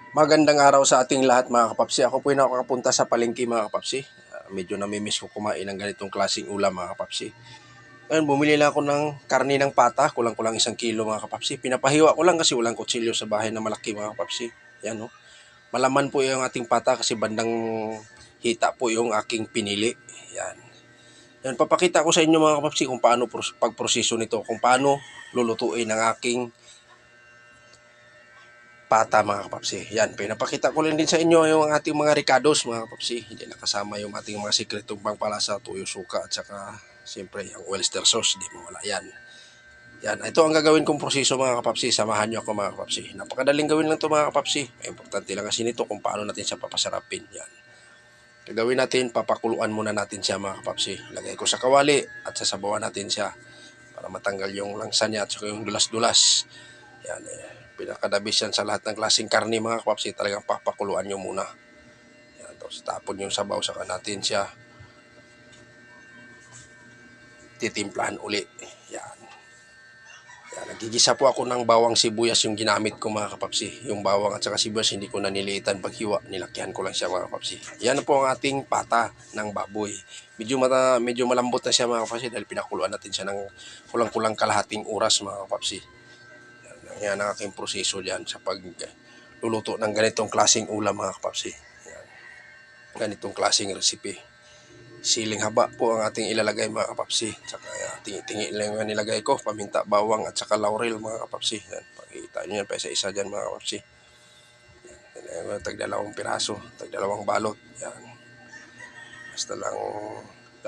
Magandang araw sa ating lahat mga kapapsi. Ako po ay nakakapunta sa palengke mga kapapsi. Medyo namimiss ko kumain ng ganitong klaseng ulam mga kapapsi. Ngayon bumili lang ako ng karne ng pata, kulang-kulang 1 kilo mga kapapsi. Pinapahiwa ko lang kasi walang kutsilyo sa bahay na malaki mga kapapsi. Yan no. Malaman po yung ating pata kasi bandang hita po yung aking pinili. Yan. Yan, papakita ko sa inyo mga kapapsi kung paano pagproseso nito, kung paano lulutuin ng aking pata mga kapapsi. Yan, pinapakita ko lang din sa inyo yung ating mga ricados mga kapapsi. Hindi nakasama yung ating mga sikretong pangpalasa, tuyo, suka at saka siyempre yung oyster sauce, di mo wala yan. Yan, ito ang gagawin kong proseso mga kapapsi. Samahan nyo ako mga kapapsi. Napakadaling gawin lang to mga kapapsi. Importante lang kasi nito kung paano natin siya papasarapin. Yan. Gagawin natin, papakuluan muna natin siya mga kapapsi. Lagay ko sa kawali at sasabawan natin siya para matanggal yung langsa niya at saka yung dulas-dulas. Yan pinakadabis yan sa lahat ng klaseng karne mga kapapsi, talagang papakuluan nyo muna. Yan, tapos tapon yung sabaw, saka natin siya titimplahan uli. Yan. Yan, nagigisa po ako ng bawang sibuyas yung ginamit ko mga kapapsi. Yung bawang at saka sibuyas hindi ko na nililitan paghiwa, nilakyan ko lang siya mga kapapsi. Yan po ang ating pata ng baboy. Medyo malambot na siya mga kapapsi dahil pinakuluan natin siya ng kulang-kulang kalahating oras mga kapapsi. Yan ang aking proseso dyan sa pagluluto ng ganitong klaseng ulam mga kapapsi. Yan. Ganitong klaseng recipe. Siling haba po ang ating ilalagay mga kapapsi. Saka tingi-tingi lang yung nilagay ko. Paminta, bawang at saka laurel mga kapapsi. Yan. Pakikita nyo yan pa isa-isa dyan mga kapapsi. Yan. Tagdalawang piraso. Tagdalawang balot. Yan. Basta lang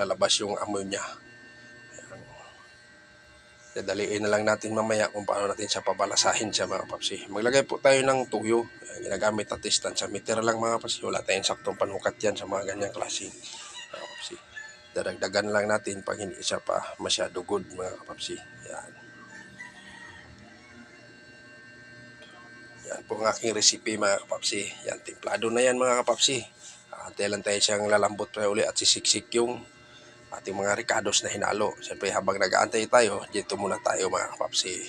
lalabas yung amoy niya. Dadaliin na lang natin mamaya kung paano natin siya pabalasahin siya mga kapapsi. Maglagay po tayo ng tuyo. Ginagamit na tansya-meter lang mga kapapsi. Wala tayong saktong panukat yan sa mga ganyang klase mga kapapsi. Dadagdagan lang natin pag hindi siya pa masyado good mga kapapsi. Yan. Yan po ang aking recipe mga kapapsi. Yan, timplado na yan mga kapapsi. Antay lang tayo siyang lalambot pa uli at sisiksik yung ating mga ricados na hinalo. Siyempre habang nag-aantay tayo, dito muna tayo mga kapapsi.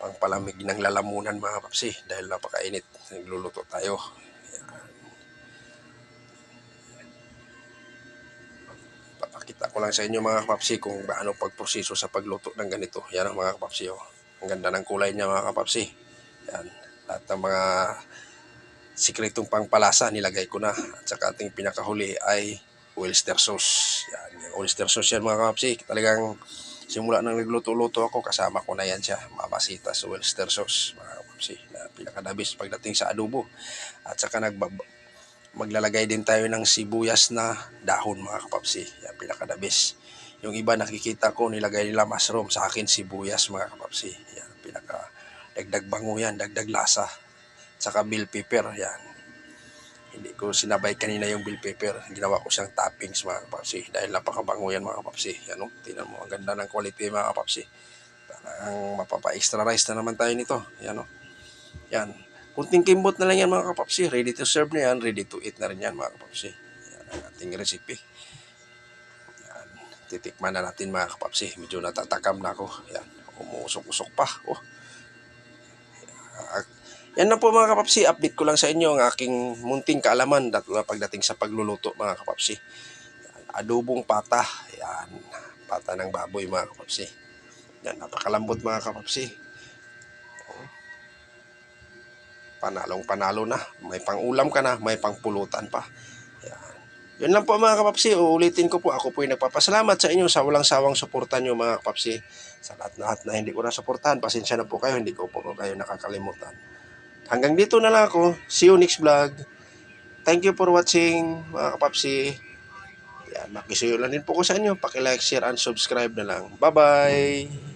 Pangpalamig ng lalamunan mga kapapsi dahil napakainit. Nagluluto tayo. Papakita ko lang sa inyo mga kapapsi kung paano pagproseso sa pagluto ng ganito. Yan ang mga kapapsi. Oh. Ang ganda ng kulay niya mga kapapsi. Yan. At ang mga sikretong pangpalasa nilagay ko na. At saka ating pinakahuli ay oyster sauce. Yan, yung oyster sauce yan mga kapapsi. Talagang simula nang nagluto-luto ako, kasama ko na yan siya. Mamasita sa oyster sauce mga kapapsi. Na pinakadabis pagdating sa adobo. At saka maglalagay din tayo ng sibuyas na dahon mga kapapsi. Yan, pinakadabis. Yung iba nakikita ko nilagay nila mushroom. Sa akin sibuyas mga kapapsi. Yan, dagdag bango yan, dagdag lasa. At saka bell pepper. Yan. Hindi ko sinabay kanina yung bell pepper. Ginawa ko siyang toppings mga kapapsi. Dahil napakabango yan mga kapapsi. Yan o. Tingnan mo. Ang ganda ng quality mga kapapsi. Parang mapapa-extra rice na naman tayo nito. Yan o. Yan. Kunting kimbot na lang yan mga kapapsi. Ready to serve na yan. Ready to eat na rin yan mga kapapsi. Yan ang ating recipe. Yan. Titikman na natin mga kapapsi. Medyo natatakam na ako. Yan. Umusok-usok pa. Oh. Yan na po mga kapapsi, update ko lang sa inyo ang aking munting kaalaman pagdating sa pagluluto mga kapapsi. Adobong pata, yan, pata ng baboy mga kapapsi. Yan, napakalambot mga kapapsi. Panalong panalo na, may pang-ulam ka na, may pang-pulutan pa. Yan. Yun lang po mga kapapsi, uulitin ko po, ako po ay nagpapasalamat sa inyo sa walang sawang suporta nyo mga kapapsi. Sa lahat na hindi ko nasuportahan, pasensya na po kayo, hindi ko po kayo nakakalimutan. Hanggang dito na lang ako. See you next vlog. Thank you for watching mga kapapsi. Yan, makisuyo lang din po ko sa inyo. Paki-like, share, and subscribe na lang. Bye-bye!